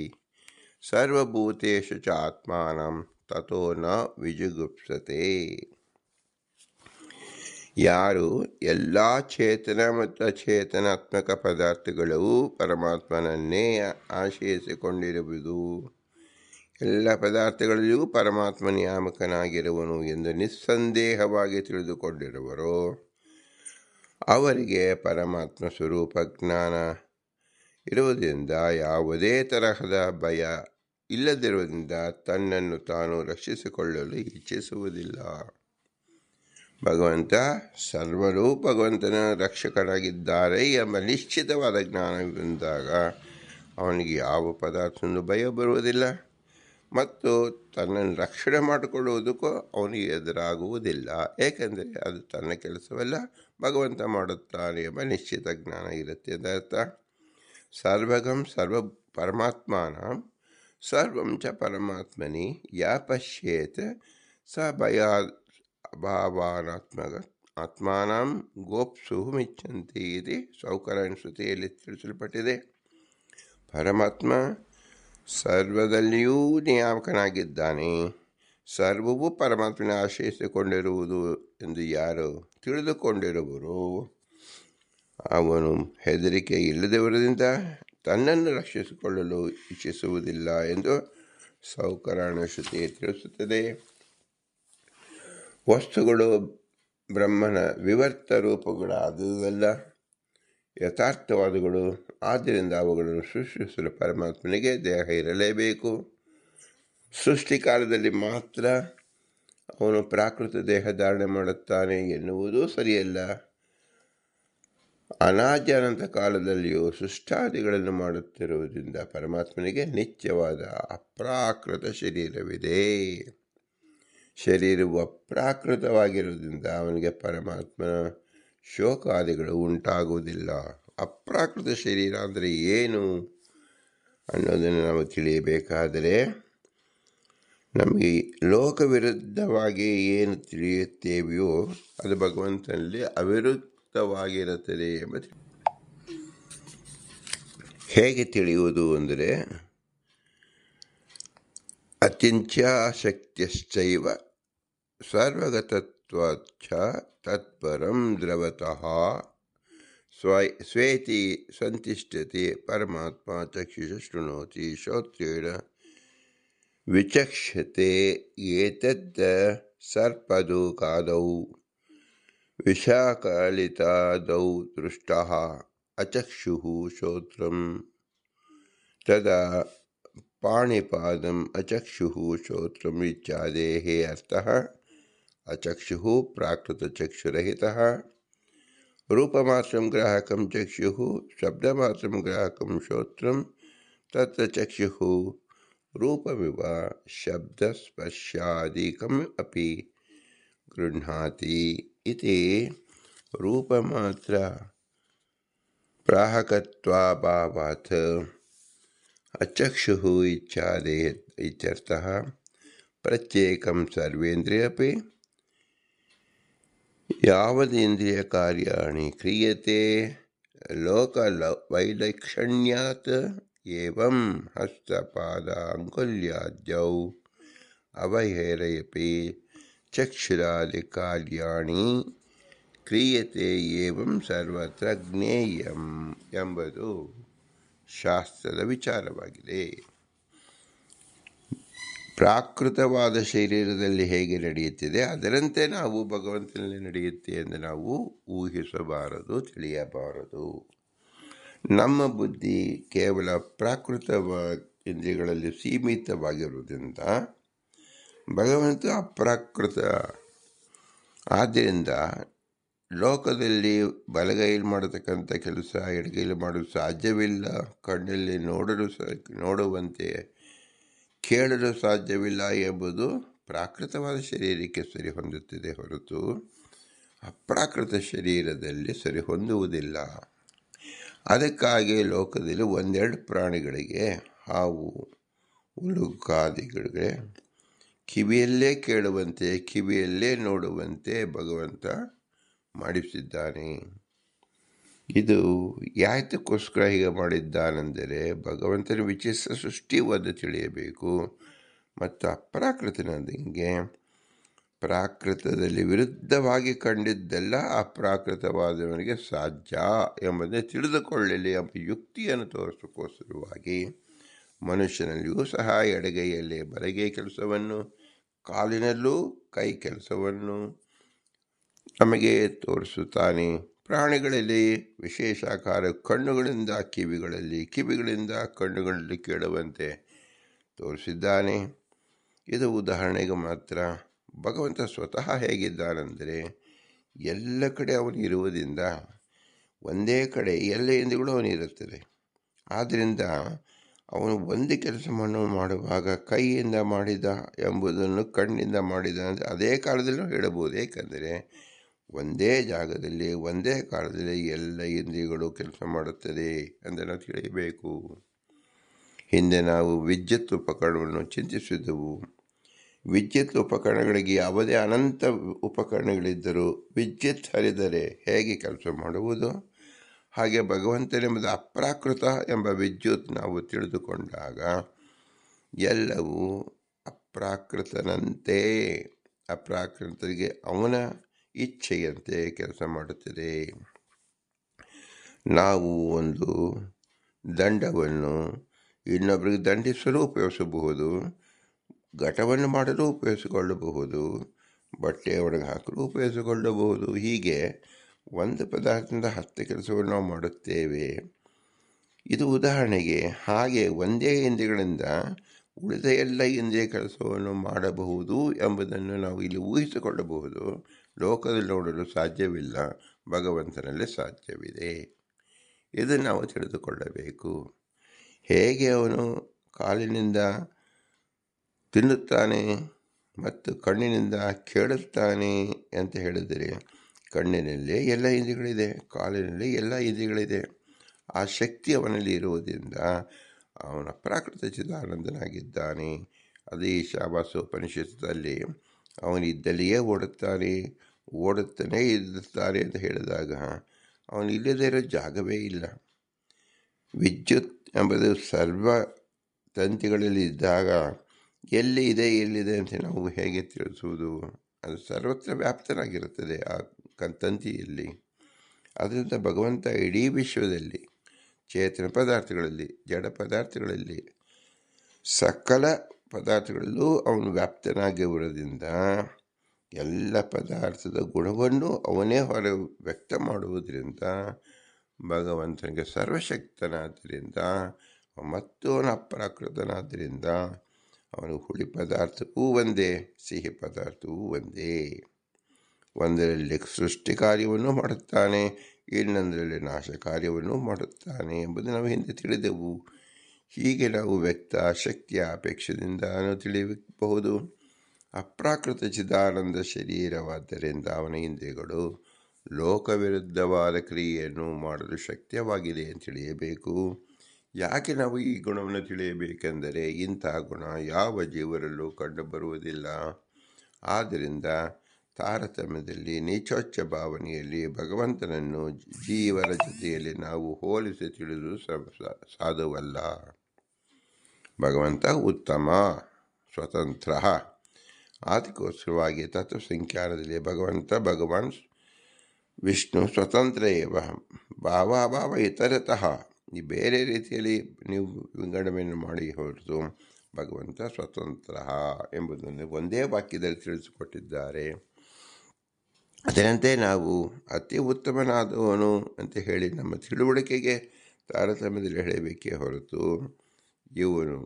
ಸರ್ವಭೂತೇಷು ಚ ಆತ್ಮಾನಂ ತಥೋ ನ ವಿಜುಗುಪ್ಸತೆ. ಯಾರು ಎಲ್ಲ ಚೇತನ ಮತ್ತು ಅಚೇತನಾತ್ಮಕ ಪದಾರ್ಥಗಳು ಪರಮಾತ್ಮನನ್ನೇ ಆಶ್ರಯಿಸಿಕೊಂಡಿರುವುದು, ಎಲ್ಲ ಪದಾರ್ಥಗಳಲ್ಲಿಯೂ ಪರಮಾತ್ಮ ನಿಯಾಮಕನಾಗಿರುವನು ಎಂದು ನಿಸ್ಸಂದೇಹವಾಗಿ ತಿಳಿದುಕೊಂಡಿರುವರು, ಅವರಿಗೆ ಪರಮಾತ್ಮ ಸ್ವರೂಪ ಜ್ಞಾನ ಇರುವುದರಿಂದ ಯಾವುದೇ ತರಹದ ಭಯ ಇಲ್ಲದಿರುವುದರಿಂದ ತನ್ನನ್ನು ತಾನು ರಕ್ಷಿಸಿಕೊಳ್ಳಲು ಇಚ್ಛಿಸುವುದಿಲ್ಲ. ಭಗವಂತ ಸರ್ವರೂ ಭಗವಂತನ ರಕ್ಷಕರಾಗಿದ್ದಾರೆ ಎಂಬ ನಿಶ್ಚಿತವಾದ ಜ್ಞಾನವಿದ್ದಾಗ ಅವನಿಗೆ ಯಾವ ಪದಾರ್ಥವನ್ನು ಭಯ ಬರುವುದಿಲ್ಲ ಮತ್ತು ತನ್ನನ್ನು ರಕ್ಷಣೆ ಮಾಡಿಕೊಳ್ಳುವುದಕ್ಕೂ ಅವನಿಗೆ ಎದುರಾಗುವುದಿಲ್ಲ. ಏಕೆಂದರೆ ಅದು ತನ್ನ ಕೆಲಸವಲ್ಲ, ಭಗವಂತ ಮಾಡುತ್ತಾನೆ ಎಂಬ ನಿಶ್ಚಿತ ಜ್ಞಾನ ಇರುತ್ತೆ. ಅದರ್ಥ ಸರ್ವಗಂ ಸರ್ವ ಪರಮಾತ್ಮಾನ ಸರ್ವಂ ಚ ಪರಮಾತ್ಮನಿ ಯಾ ಪಶ್ಯೇತ್ ಸ ಭಯ ಭಾವಾನಾತ್ಮಕ ಆತ್ಮಾನಂ ಗೋಪ್ಸುಹುಮಿಚ್ಛಂತಿ ಇದು ಸೌಕರ್ಯ ಶ್ರುತಿಯಲ್ಲಿ ತಿಳಿಸಲ್ಪಟ್ಟಿದೆ. ಪರಮಾತ್ಮ ಸರ್ವದಲ್ಲಿಯೂ ನಿಯಾಮಕನಾಗಿದ್ದಾನೆ. ಸರ್ವವೂ ಪರಮಾತ್ಮನ ಆಶ್ರಯಿಸಿಕೊಂಡಿರುವುದು ಎಂದು ಯಾರು ತಿಳಿದುಕೊಂಡಿರುವರೋ ಅವನು ಹೆದರಿಕೆ ಇಲ್ಲದವರಿಂದ ತನ್ನನ್ನು ರಕ್ಷಿಸಿಕೊಳ್ಳಲು ಇಚ್ಛಿಸುವುದಿಲ್ಲ ಎಂದು ಸೌಕರ್ಯ ಶ್ರುತಿ ತಿಳಿಸುತ್ತದೆ. ವಸ್ತುಗಳು ಬ್ರಹ್ಮನ ವಿವರ್ತ ರೂಪಗಳಾದುದಲ್ಲ, ಯಥಾರ್ಥವಾದಗಳು. ಆದ್ದರಿಂದ ಅವುಗಳನ್ನು ಸೃಷ್ಟಿಸಲು ಪರಮಾತ್ಮನಿಗೆ ದೇಹ ಇರಲೇಬೇಕು. ಸೃಷ್ಟಿಕಾಲದಲ್ಲಿ ಮಾತ್ರ ಅವನು ಪ್ರಾಕೃತ ದೇಹ ಧಾರಣೆ ಮಾಡುತ್ತಾನೆ ಎನ್ನುವುದು ಸರಿಯಲ್ಲ. ಅನಾದಿ ಅನಂತ ಕಾಲದಲ್ಲಿಯೂ ಸೃಷ್ಟಾದಿಗಳನ್ನು ಮಾಡುತ್ತಿರುವುದರಿಂದ ಪರಮಾತ್ಮನಿಗೆ ನಿತ್ಯವಾದ ಅಪ್ರಾಕೃತ ಶರೀರವಿದೆ. ಶರೀರವು ಅಪ್ರಾಕೃತವಾಗಿರುವುದರಿಂದ ಅವನಿಗೆ ಪರಮಾತ್ಮನ ಶೋಕಾದಿಗಳು ಉಂಟಾಗುವುದಿಲ್ಲ. ಅಪ್ರಾಕೃತ ಶರೀರ ಅಂದರೆ ಏನು ಅನ್ನೋದನ್ನು ನಾವು ತಿಳಿಯಬೇಕಾದರೆ ನಮಗೆ ಲೋಕವಿರುದ್ಧವಾಗಿ ಏನು ತಿಳಿಯುತ್ತೇವೆಯೋ ಅದು ಭಗವಂತನಲ್ಲಿ ಅವಿರುದ್ಧವಾಗಿರುತ್ತದೆ ಎಂಬ ಹೇಗೆ ತಿಳಿಯುವುದು ಅಂದರೆ ಅಚಿಂತ್ಯಾಶಕ್ತಿಶ್ಚೈವ ಸರ್ವಗತತ್ವಾಚ್ಚ ತತ್ಪರಂ ದ್ರವತಃ ಸ್ವೇತಿ ಸಂತಿಷ್ಠತೆ ಪರಮಾತ್ಮ ಚಕ್ಷುಷ ಶೃಣೋತಿ ಶ್ರೋತ್ರೇಣ ವಿಚಕ್ಷತೆ ಏತದ್ ಸರ್ಪದೂಕಾದೌ ವಿಷಾಕಲಿತಾದೌ ದೃಷ್ಟಃ ಅಚಕ್ಷುಃ ಶ್ರೋತ್ರಂ ತದಾ ಪಾಣಿಪಾದಂ ಅಚಕ್ಷುಃ ಶ್ರೋತ್ರಂ ಇತ್ಯಾದೇಃ ಅರ್ಥಃ ಅಚಕ್ಷುಃ ಪ್ರಾಕೃತಚಕ್ಷುರಹಿತಃ ರೂಪಮಾತ್ರಂ ಗ್ರಾಹಕಂ ಚಕ್ಷುಃ ಶಬ್ದಮಾತ್ರಂ ಗ್ರಾಹಕಂ ಶ್ರೋತ್ರಂ ತತ್ರ ಚಕ್ಷುಃ ರೂಪಮಿವ ಶಬ್ದಸ್ಪರ್ಶಾದಿಕಂ ಅಪಿ ಗೃಹ್ಣಾತಿ ಇತಿ ರೂಪಮಾತ್ರ ಪ್ರಾಹಕತ್ವಾಭಾವಾತ್ ಅಚಕ್ಷುಃ ಇಚ್ಛಾದೇಃ ಇತ್ಯರ್ಥಃ ಪ್ರತ್ಯೇಕಂ ಸರ್ವೇಂದ್ರಿಯಪಿ ಯಾವದೇಂದ್ರಿಯ ಕಾರ್ಯಾಣಿ ಕ್ರಿಯತೆ ಲೋಕವೈಲಕ್ಷಣ್ಯಾತ್ ಏವಂ ಹಸ್ತಪಾದ ಅಂಗುಲ್ಯಾದ್ಯೌ ಅವಹೇರಯಪಿ ಚಕ್ಷುರಾದಿ ಕಾರ್ಯಾಣಿ ಕ್ರಿಯತೆ ಏವಂ ಸರ್ವತ್ರ ಜ್ಞೇಯಂ ಎಂಬುದು ಶಾಸ್ತ್ರದ ವಿಚಾರವಾಗಿದೆ. ಪ್ರಾಕೃತವಾದ ಶರೀರದಲ್ಲಿ ಹೇಗೆ ನಡೆಯುತ್ತಿದೆ ಅದರಂತೆ ನಾವು ಭಗವಂತನಲ್ಲಿ ನಡೆಯುತ್ತೆ ಎಂದು ನಾವು ಊಹಿಸಬಾರದು, ತಿಳಿಯಬಾರದು. ನಮ್ಮ ಬುದ್ಧಿ ಕೇವಲ ಪ್ರಾಕೃತ ಇಂದ್ರಿಯಗಳಲ್ಲಿ ಸೀಮಿತವಾಗಿರುವುದರಿಂದ ಭಗವಂತ ಅಪ್ರಾಕೃತ. ಆದ್ದರಿಂದ ಲೋಕದಲ್ಲಿ ಬಲಗೈಲಿ ಮಾಡತಕ್ಕಂಥ ಕೆಲಸ ಎಡಗೈಲಿ ಮಾಡಲು ಸಾಧ್ಯವಿಲ್ಲ. ಕಣ್ಣಲ್ಲಿ ನೋಡುವಂತೆ ಕೇಳಲು ಸಾಧ್ಯವಿಲ್ಲ ಎಂಬುದು ಪ್ರಾಕೃತವಾದ ಶರೀರಕ್ಕೆ ಸರಿ ಹೊಂದುತ್ತದೆ ಹೊರತು ಅಪ್ರಾಕೃತ ಶರೀರದಲ್ಲಿ ಸರಿ ಹೊಂದುವುದಿಲ್ಲ. ಅದಕ್ಕಾಗಿ ಲೋಕದಲ್ಲಿ ಒಂದೆರಡು ಪ್ರಾಣಿಗಳಿಗೆ, ಹಾವು ಉಳುಕಾದಿಗಳಿಗೆ ಕಿವಿಯಲ್ಲೇ ಕೇಳುವಂತೆ ಕಿವಿಯಲ್ಲೇ ನೋಡುವಂತೆ ಭಗವಂತ ಮಾಡಿಸಿದ್ದಾನೆ. ಇದು ಯಾತಕ್ಕೋಸ್ಕರ ಹೀಗೆ ಮಾಡಿದ್ದಾನೆಂದರೆ ಭಗವಂತನ ವಿಚಿತ್ರ ಸೃಷ್ಟಿ ಒಂದು ತಿಳಿಯಬೇಕು ಮತ್ತು ಅಪ್ರಾಕೃತನಂಗೆ ಪ್ರಾಕೃತದಲ್ಲಿ ವಿರುದ್ಧವಾಗಿ ಕಂಡಿದ್ದೆಲ್ಲ ಅಪ್ರಾಕೃತವಾದವನಿಗೆ ಸಾಧ್ಯ ಎಂಬುದನ್ನು ತಿಳಿದುಕೊಳ್ಳಲಿ ಎಂಬ ಯುಕ್ತಿಯನ್ನು ತೋರಿಸೋಕ್ಕೋಸ್ಕರವಾಗಿ ಮನುಷ್ಯನಲ್ಲಿಯೂ ಸಹ ಎಡಗೈಯಲ್ಲಿ ಬಲಗೈ ಕೆಲಸವನ್ನು, ಕಾಲಿನಲ್ಲೂ ಕೈ ಕೆಲಸವನ್ನು ನಮಗೆ ತೋರಿಸುತ್ತಾನೆ. ಪ್ರಾಣಿಗಳಲ್ಲಿ ವಿಶೇಷಾಕಾರ ಕಣ್ಣುಗಳಿಂದ ಕಿವಿಗಳಲ್ಲಿ, ಕಿವಿಗಳಿಂದ ಕಣ್ಣುಗಳಲ್ಲಿ ಕೇಳುವಂತೆ ತೋರಿಸಿದ್ದಾನೆ. ಇದು ಉದಾಹರಣೆಗೆ ಮಾತ್ರ. ಭಗವಂತ ಸ್ವತಃ ಹೇಗಿದ್ದಾನೆಂದರೆ ಎಲ್ಲ ಕಡೆ ಅವನು ಇರುವುದರಿಂದ ಒಂದೇ ಕಡೆ ಎಲ್ಲ ಇಂದ್ರಿಯಗಳು ಅವನಿರುತ್ತದೆ. ಆದ್ದರಿಂದ ಅವನು ಒಂದು ಕೆಲಸವನ್ನು ಮಾಡುವಾಗ ಕೈಯಿಂದ ಮಾಡಿದ ಎಂಬುದನ್ನು ಕಣ್ಣಿಂದ ಮಾಡಿದ ಅಂದರೆ ಅದೇ ಕಾಲದಲ್ಲೂ ಹೇಳಬಹುದು. ಏಕೆಂದರೆ ಒಂದೇ ಜಾಗದಲ್ಲಿ ಒಂದೇ ಕಾಲದಲ್ಲಿ ಎಲ್ಲ ಇಂದ್ರಿಯಗಳು ಕೆಲಸ ಮಾಡುತ್ತದೆ ಎಂದು ನಾವು ತಿಳಿಯಬೇಕು. ಹಿಂದೆ ನಾವು ವಿದ್ಯುತ್ ಉಪಕರಣವನ್ನು ಚಿಂತಿಸಿದೆವು. ವಿದ್ಯುತ್ ಉಪಕರಣಗಳಿಗೆ ಯಾವುದೇ ಅನಂತ ಉಪಕರಣಗಳಿದ್ದರೂ ವಿದ್ಯುತ್ ಹರಿದರೆ ಹೇಗೆ ಕೆಲಸ ಮಾಡುವುದು, ಹಾಗೆ ಭಗವಂತನೆಂಬುದು ಅಪ್ರಾಕೃತ ಎಂಬ ವಿದ್ಯುತ್ ನಾವು ತಿಳಿದುಕೊಂಡಾಗ ಎಲ್ಲವೂ ಅಪ್ರಾಕೃತನಂತೆ, ಅಪ್ರಾಕೃತರಿಗೆ ಅವನ ಇಚ್ಛೆಯಂತೆ ಕೆಲಸ ಮಾಡುತ್ತದೆ. ನಾವು ಒಂದು ದಂಡವನ್ನು ಇನ್ನೊಬ್ಬರಿಗೆ ದಂಡಿಸಲು ಉಪಯೋಗಿಸಬಹುದು, ಘಟವನ್ನು ಮಾಡಲು ಉಪಯೋಗಿಸಿಕೊಳ್ಳಬಹುದು, ಬಟ್ಟೆ ಒಳಗೆ ಹಾಕಲು ಉಪಯೋಗಿಸಿಕೊಳ್ಳಬಹುದು. ಹೀಗೆ ಒಂದು ಪದಾರ್ಥದಿಂದ 10 ಕೆಲಸವನ್ನು ನಾವು ಮಾಡುತ್ತೇವೆ. ಇದು ಉದಾಹರಣೆಗೆ. ಹಾಗೆ ಒಂದೇ ಇಂದ್ರಿಯಗಳಿಂದ ಉಳಿದ ಎಲ್ಲ ಇಂದ್ರಿಯ ಕೆಲಸವನ್ನು ಮಾಡಬಹುದು ಎಂಬುದನ್ನು ನಾವು ಇಲ್ಲಿ ಊಹಿಸಿಕೊಳ್ಳಬಹುದು. ಲೋಕದಲ್ಲಿ ನೋಡಲು ಸಾಧ್ಯವಿಲ್ಲ, ಭಗವಂತನಲ್ಲಿ ಸಾಧ್ಯವಿದೆ. ಇದನ್ನು ನಾವು ತಿಳಿದುಕೊಳ್ಳಬೇಕು. ಹೇಗೆ ಅವನು ಕಾಲಿನಿಂದ ತಿನ್ನುತ್ತಾನೆ ಮತ್ತು ಕಣ್ಣಿನಿಂದ ಕೇಳುತ್ತಾನೆ ಅಂತ ಹೇಳಿದರೆ, ಕಣ್ಣಿನಲ್ಲಿ ಎಲ್ಲ ಇಂದ್ರಿಯಗಳಿದೆ, ಕಾಲಿನಲ್ಲಿ ಎಲ್ಲ ಇಂದ್ರಿಯಗಳಿದೆ. ಆ ಶಕ್ತಿ ಅವನಲ್ಲಿ ಇರುವುದರಿಂದ ಅವನ ಪ್ರಾಕೃತ ಚಿದಾನಂದನಾಗಿದ್ದಾನೆ. ಅದೇ ಈಶಾವಾಸ್ಯೋಪನಿಷತ್ತಲ್ಲಿ ಅವನಿದ್ದಲ್ಲಿಯೇ ಓಡುತ್ತಾನೆ ಇರುತ್ತಾನೆ ಅಂತ ಹೇಳಿದಾಗ ಅವನು ಇಲ್ಲದೇ ಇರೋ ಜಾಗವೇ ಇಲ್ಲ. ವಿದ್ಯುತ್ ಎಂಬುದು ಸರ್ವ ತಂತಿಗಳಲ್ಲಿ ಇದ್ದಾಗ ಎಲ್ಲಿದೆ ಅಂತ ನಾವು ಹೇಗೆ ತಿಳಿಸುವುದು? ಅದು ಸರ್ವತ್ರ ವ್ಯಾಪ್ತನಾಗಿರುತ್ತದೆ ಆ ತಂತಿಯಲ್ಲಿ. ಅದರಿಂದ ಭಗವಂತ ಇಡೀ ವಿಶ್ವದಲ್ಲಿ ಚೇತನ ಪದಾರ್ಥಗಳಲ್ಲಿ, ಜಡ ಪದಾರ್ಥಗಳಲ್ಲಿ, ಸಕಲ ಪದಾರ್ಥಗಳಲ್ಲೂ ಅವನು ವ್ಯಾಪ್ತನಾಗಿರುವುದರಿಂದ ಎಲ್ಲ ಪದಾರ್ಥದ ಗುಣವನ್ನು ಅವನೇ ಹೊರ ವ್ಯಕ್ತ ಮಾಡುವುದರಿಂದ ಭಗವಂತನಿಗೆ ಸರ್ವಶಕ್ತನಾದ್ದರಿಂದ ಮತ್ತು ಅವನ ಅಪ್ರಾಕೃತನಾದ್ದರಿಂದ ಅವನು ಹುಳಿ ಪದಾರ್ಥವೂ ಒಂದೇ, ಸಿಹಿ ಪದಾರ್ಥವೂ ಒಂದೇ. ಒಂದರಲ್ಲಿ ಸೃಷ್ಟಿ ಕಾರ್ಯವನ್ನು ಮಾಡುತ್ತಾನೆ, ಇನ್ನೊಂದರಲ್ಲಿ ನಾಶ ಕಾರ್ಯವನ್ನು ಮಾಡುತ್ತಾನೆ ಎಂಬುದು ನಾವು ಹಿಂದೆ ತಿಳಿದೆವು. ಹೀಗೆ ನಾವು ವ್ಯಕ್ತ ಶಕ್ತಿಯ ಅಪೇಕ್ಷದಿಂದ ತಿಳಿಯಬಹುದು. ಅಪ್ರಾಕೃತ ಚಿದಾನಂದ ಶರೀರವಾದ್ದರಿಂದ ಅವನ ಇಂದ್ರಿಯಗಳು ಲೋಕವಿರುದ್ಧವಾದ ಕ್ರಿಯೆಯನ್ನು ಮಾಡಲು ಶಕ್ಯವಾಗಿದೆ ಅಂತ ತಿಳಿಯಬೇಕು. ಯಾಕೆ ನಾವು ಈ ಗುಣವನ್ನು ತಿಳಿಯಬೇಕೆಂದರೆ ಇಂತಹ ಗುಣ ಯಾವ ಜೀವರಲ್ಲೂ ಕಂಡುಬರುವುದಿಲ್ಲ. ಆದ್ದರಿಂದ ತಾರತಮ್ಯದಲ್ಲಿ, ನೀಚೋಚ್ಚ ಭಾವನೆಯಲ್ಲಿ ಭಗವಂತನನ್ನು ಜೀವರ ಜೊತೆಯಲ್ಲಿ ನಾವು ಹೋಲಿಸಿ ತಿಳಿದು ಸಾಧುವಲ್ಲ. ಭಗವಂತ ಉತ್ತಮ, ಸ್ವತಂತ್ರ. ಅದಕ್ಕೋಸ್ಕರವಾಗಿ ತತ್ವಸಂಖ್ಯಾನದಲ್ಲಿ ಭಗವಾನ್ ವಿಷ್ಣು ಸ್ವತಂತ್ರ ಏವ ಭಾವಾಭಾವ ಇತರತಃ. ಈ ಬೇರೆ ರೀತಿಯಲ್ಲಿ ನೀವು ವಿಂಗಡಣೆಯನ್ನು ಮಾಡಿ ಹೊರತು ಭಗವಂತ ಸ್ವತಂತ್ರ ಎಂಬುದನ್ನು ಒಂದೇ ವಾಕ್ಯದಲ್ಲಿ ತಿಳಿಸಿಕೊಟ್ಟಿದ್ದಾರೆ. ಅದರಂತೆ ನಾವು ಅತಿ ಉತ್ತಮನಾದವನು ಅಂತ ಹೇಳಿ ನಮ್ಮ ತಿಳುವಳಿಕೆಗೆ ತಾರತಮ್ಯದಲ್ಲಿ ಹೇಳಬೇಕೇ ಹೊರತು ಇವನು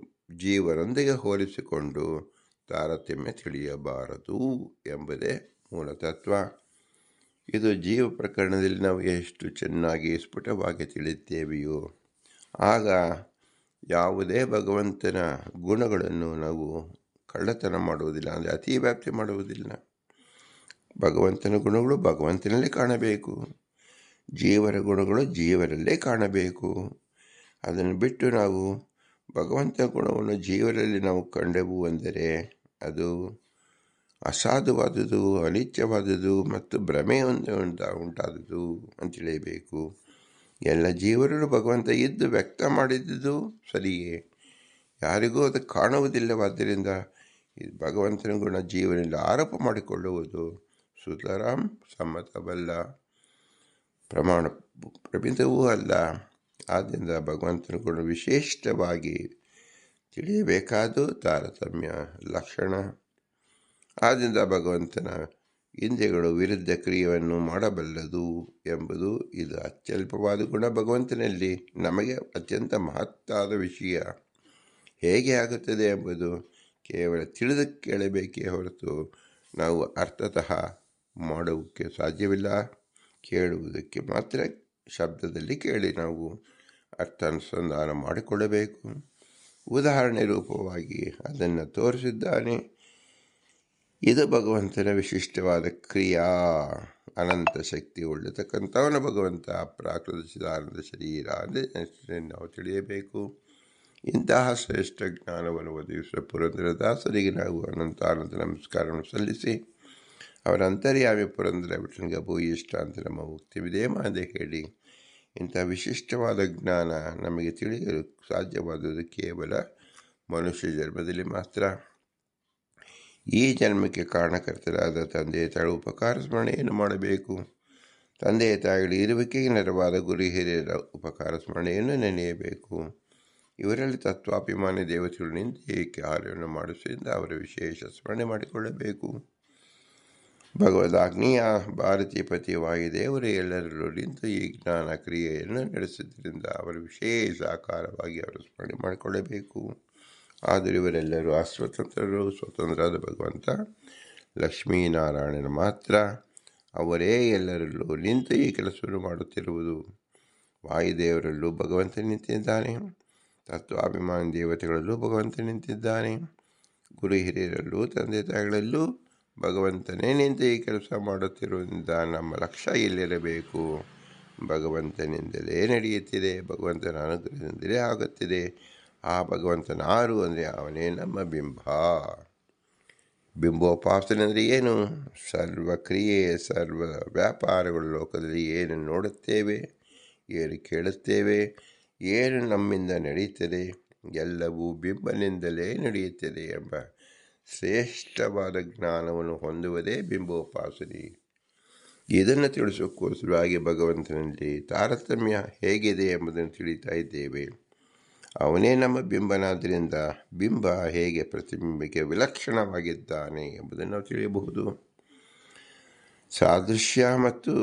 ಜೀವನೊಂದಿಗೆ ಹೋಲಿಸಿಕೊಂಡು ತಾರತಮ್ಯ ತಿಳಿಯಬಾರದು ಎಂಬುದೇ ಮೂಲತತ್ವ. ಇದು ಜೀವ ಪ್ರಕರಣದಲ್ಲಿ ನಾವು ಎಷ್ಟು ಚೆನ್ನಾಗಿ ಸ್ಫುಟವಾಗಿ ತಿಳಿಯುತ್ತೇವೆಯೋ ಆಗ ಯಾವುದೇ ಭಗವಂತನ ಗುಣಗಳನ್ನು ನಾವು ಕಳ್ಳತನ ಮಾಡುವುದಿಲ್ಲ, ಅಂದರೆ ಅತಿ ವ್ಯಾಪ್ತಿ ಮಾಡುವುದಿಲ್ಲ. ಭಗವಂತನ ಗುಣಗಳು ಭಗವಂತನಲ್ಲೇ ಕಾಣಬೇಕು, ಜೀವರ ಗುಣಗಳು ಜೀವರಲ್ಲೇ ಕಾಣಬೇಕು. ಅದನ್ನು ಬಿಟ್ಟು ನಾವು ಭಗವಂತನ ಗುಣವನ್ನು ಜೀವರಲ್ಲಿ ನಾವು ಕಂಡೆವು ಅಂದರೆ ಅದು ಅಸಾಧುವಾದುದು, ಅನಿತ್ಯವಾದುದು ಮತ್ತು ಭ್ರಮೆ ಉಂಟಾದುದು ಅಂತ ತಿಳಿಯಬೇಕು. ಎಲ್ಲ ಜೀವರಲ್ಲೂ ಭಗವಂತ ಇದ್ದು ವ್ಯಕ್ತ ಮಾಡಿದ್ದುದು ಸರಿಯೇ, ಯಾರಿಗೂ ಅದು ಕಾಣುವುದಿಲ್ಲವಾದ್ದರಿಂದ ಭಗವಂತನ ಗುಣ ಜೀವನದಲ್ಲಿ ಆರೋಪ ಮಾಡಿಕೊಳ್ಳುವುದು ಸುತರಾಂ ಸಮ್ಮತವಲ್ಲ, ಪ್ರಮಾಣ ಪ್ರಮಿತವೂ ಅಲ್ಲ. ಆದ್ದರಿಂದ ಭಗವಂತನ ಗುಣ ವಿಶೇಷವಾಗಿ ತಿಳಿಯಬೇಕಾದ ತಾರತಮ್ಯ ಲಕ್ಷಣ. ಆದ್ದರಿಂದ ಭಗವಂತನ ಇಂದ್ರಿಯಗಳು ವಿರುದ್ಧ ಕ್ರಿಯೆಯನ್ನು ಮಾಡಬಲ್ಲದು ಎಂಬುದು ಇದು ಅತ್ಯಲ್ಪವಾದ ಗುಣ ಭಗವಂತನಲ್ಲಿ. ನಮಗೆ ಅತ್ಯಂತ ಮಹತ್ತಾದ ವಿಷಯ ಹೇಗೆ ಆಗುತ್ತದೆ ಎಂಬುದು ಕೇವಲ ತಿಳಿದು ಕೇಳಬೇಕೇ ಹೊರತು ನಾವು ಅರ್ಥತಃ ಮಾಡುವುದಕ್ಕೆ ಸಾಧ್ಯವಿಲ್ಲ. ಕೇಳುವುದಕ್ಕೆ ಮಾತ್ರ ಶಬ್ದದಲ್ಲಿ ಕೇಳಿ ನಾವು ಅರ್ಥಾನುಸಂಧಾನ ಮಾಡಿಕೊಳ್ಳಬೇಕು. ಉದಾಹರಣೆ ರೂಪವಾಗಿ ಅದನ್ನು ತೋರಿಸಿದ್ದಾನೆ. ಇದು ಭಗವಂತನ ವಿಶಿಷ್ಟವಾದ ಕ್ರಿಯಾ. ಅನಂತ ಶಕ್ತಿ ಉಳ್ಳತಕ್ಕಂಥವನ ಭಗವಂತ ಪ್ರಾಕೃತ ಚಿದಾನಂದ ಶರೀರ ಅಂದರೆ ನಾವು ತಿಳಿಯಬೇಕು. ಇಂತಹ ಶ್ರೇಷ್ಠ ಜ್ಞಾನವನ್ನು ಒದಗಿಸುವ ಪುರಂದರದಾಸರಿಗೆ ನಾವು ಅನಂತ ನಮಸ್ಕಾರವನ್ನು ಸಲ್ಲಿಸಿ ಅವರ ಅಂತರ್ಯಾಮಿ ಪುರಂದರ ವಿಠಲನಿಗೆ ಭೂಯಿಷ್ಠ ಅಂತ ನಮ್ಮ ಮುಕ್ತಿ ವಿಧೇಮ ಎಂದು ಹೇಳಿ, ಇಂಥ ವಿಶಿಷ್ಟವಾದ ಜ್ಞಾನ ನಮಗೆ ತಿಳಿಯಲು ಸಾಧ್ಯವಾದುದು ಕೇವಲ ಮನುಷ್ಯ ಜನ್ಮದಲ್ಲಿ ಮಾತ್ರ. ಈ ಜನ್ಮಕ್ಕೆ ಕಾರಣಕರ್ತರಾದ ತಂದೆ ತಾಯಿ ಉಪಕಾರ ಸ್ಮರಣೆಯನ್ನು ಮಾಡಬೇಕು. ತಂದೆ ತಾಯಿಗಳ ಇರುವಿಕೆಗೆ ನೆರವಾದ ಗುರು ಹಿರಿಯರ ಉಪಕಾರ ಸ್ಮರಣೆಯನ್ನು ನೆನೆಯಬೇಕು. ಇವರಲ್ಲಿ ತತ್ವಾಭಿಮಾನಿ ದೇವತೆಗಳು ನಿಂತು ಈ ಕಾರ್ಯವನ್ನು ಮಾಡಿಸುವುದರಿಂದ ಅವರ ವಿಶೇಷ ಸ್ಮರಣೆ ಮಾಡಿಕೊಳ್ಳಬೇಕು. ಭಗವದಾಗ್ನಿಯ ಭಾರತೀಪತಿ ವಾಯುದೇವರು ಎಲ್ಲರಲ್ಲೂ ನಿಂತು ಈ ಜ್ಞಾನ ಕ್ರಿಯೆಯನ್ನು ನಡೆಸಿದ್ದರಿಂದ ಅವರ ವಿಶೇಷ ಆಕಾರವಾಗಿ ಅವರ ಸ್ಮರಣೆ ಮಾಡಿಕೊಳ್ಳಬೇಕು. ಆದರೂ ಇವರೆಲ್ಲರೂ ಅಸ್ವತಂತ್ರರು. ಸ್ವತಂತ್ರರಾದ ಭಗವಂತ ಲಕ್ಷ್ಮೀನಾರಾಯಣನ ಮಾತ್ರ. ಅವರೇ ಎಲ್ಲರಲ್ಲೂ ನಿಂತು ಈ ಕೆಲಸವನ್ನು ಮಾಡುತ್ತಿರುವುದು. ವಾಯುದೇವರಲ್ಲೂ ಭಗವಂತ ನಿಂತಿದ್ದಾನೆ. ತತ್ವಾಭಿಮಾನಿ ದೇವತೆಗಳಲ್ಲೂ ಭಗವಂತ ನಿಂತಿದ್ದಾನೆ. ಗುರು ಹಿರಿಯರಲ್ಲೂ ತಂದೆ ತಾಯಿಗಳಲ್ಲೂ ಭಗವಂತನೇ ನಿಂತು ಈ ಕೆಲಸ ಮಾಡುತ್ತಿರುವುದರಿಂದ ನಮ್ಮ ಲಕ್ಷ್ಯ ಎಲ್ಲಿರಬೇಕು? ಭಗವಂತನಿಂದಲೇ ನಡೆಯುತ್ತಿದೆ. ಭಗವಂತನ ಅನುಗ್ರಹದಿಂದಲೇ ಆಗುತ್ತಿದೆ. ಆ ಭಗವಂತನಾರು ಅಂದರೆ ಅವನೇ ನಮ್ಮ ಬಿಂಬ. ಬಿಂಬೋಪಾಸನೆ ಅಂದರೆ ಏನು? ಸರ್ವ ಕ್ರಿಯೆ ಸರ್ವ ವ್ಯಾಪಾರಗಳು ಲೋಕದಲ್ಲಿ ಏನು ನೋಡುತ್ತೇವೆ, ಏನು ಕೇಳುತ್ತೇವೆ, ಏನು ನಮ್ಮಿಂದ ನಡೆಯುತ್ತದೆ, ಎಲ್ಲವೂ ಬಿಂಬನಿಂದಲೇ ನಡೆಯುತ್ತದೆ ಎಂಬ ಶ್ರೇಷ್ಠವಾದ ಜ್ಞಾನವನ್ನು ಹೊಂದುವುದೇ ಬಿಂಬೋಪಾಸನೆ. ಇದನ್ನು ತಿಳಿಸೋಕ್ಕೋಸ್ಕರವಾಗಿ ಭಗವಂತನಲ್ಲಿ ತಾರತಮ್ಯ ಹೇಗಿದೆ ಎಂಬುದನ್ನು ತಿಳಿತಾ ಇದ್ದೇವೆ. ಅವನೇ ನಮ್ಮ ಬಿಂಬನಾದ್ದರಿಂದ ಬಿಂಬ ಹೇಗೆ ಪ್ರತಿಬಿಂಬಕ್ಕೆ ವಿಲಕ್ಷಣವಾಗಿದ್ದಾನೆ ಎಂಬುದನ್ನು ನಾವು ತಿಳಿಯಬಹುದು. ಸಾದೃಶ್ಯ ಮತ್ತು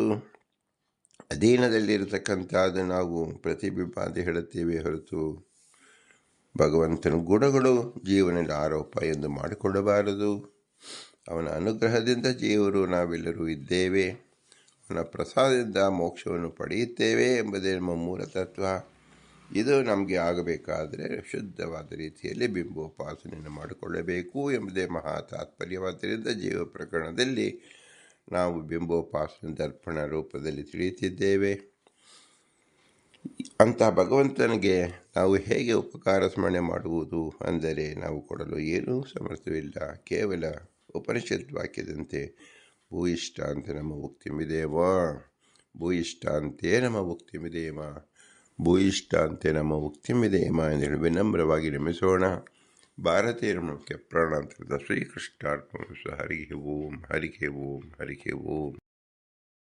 ಅಧೀನದಲ್ಲಿರತಕ್ಕಂಥದ್ದು ನಾವು ಪ್ರತಿಬಿಂಬ ಅಂತ ಹೇಳುತ್ತೇವೆ ಹೊರತು ಭಗವಂತನ ಗುಣಗಳು ಜೀವನದ ಆರೋಪ ಎಂದು ಮಾಡಿಕೊಳ್ಳಬಾರದು. ಅವನ ಅನುಗ್ರಹದಿಂದ ಜೀವರು ನಾವೆಲ್ಲರೂ ಇದ್ದೇವೆ. ಅವನ ಪ್ರಸಾದದಿಂದ ಮೋಕ್ಷವನ್ನು ಪಡೆಯುತ್ತೇವೆ ಎಂಬುದೇ ನಮ್ಮ ಮೂಲ ತತ್ವ. ಇದು ನಮಗೆ ಆಗಬೇಕಾದರೆ ಶುದ್ಧವಾದ ರೀತಿಯಲ್ಲಿ ಬಿಂಬೋಪಾಸನೆಯನ್ನು ಮಾಡಿಕೊಳ್ಳಬೇಕು ಎಂಬುದೇ ಮಹಾ ತಾತ್ಪರ್ಯವಾದ್ದರಿಂದ ಜೀವ ಪ್ರಕರಣದಲ್ಲಿ ನಾವು ಬಿಂಬೋಪಾಸನೆ ದರ್ಪಣ ರೂಪದಲ್ಲಿ ತಿಳಿಯುತ್ತಿದ್ದೇವೆ. ಅಂತಹ ಭಗವಂತನಿಗೆ ನಾವು ಹೇಗೆ ಉಪಕಾರ ಸ್ಮರಣೆ ಮಾಡುವುದು ಅಂದರೆ ನಾವು ಕೊಡಲು ಏನೂ ಸಮರ್ಥವಿಲ್ಲ. ಕೇವಲ ಉಪನಿಷತ್ ವಾಕ್ಯದಂತೆ ಭೂಯಿಷ್ಠ ಅಂತ ನಮ್ಮ ಮುಕ್ತಿಮಿದೇಮ, ಭೂಯಿಷ್ಠ ಅಂತೇ ನಮ್ಮ ಮುಕ್ತಿಮಿದೇಮ, ಭೂಯಿಷ್ಠ ಅಂತೆ ನಮ್ಮ ಮುಕ್ತಿಮಿದೇಮ ಎಂದು ವಿನಮ್ರವಾಗಿ ನಮಿಸೋಣ. ಭಾರತೀಯ ಮುಖ್ಯ ಪ್ರಾಣಾಂತರದ ಶ್ರೀಕೃಷ್ಣಾರ್ಪಣ. ಹರಿಗೆ ಓಂ, ಹರಿಗೆ ಓಂ, ಹರಿಗೆ ಓಂ.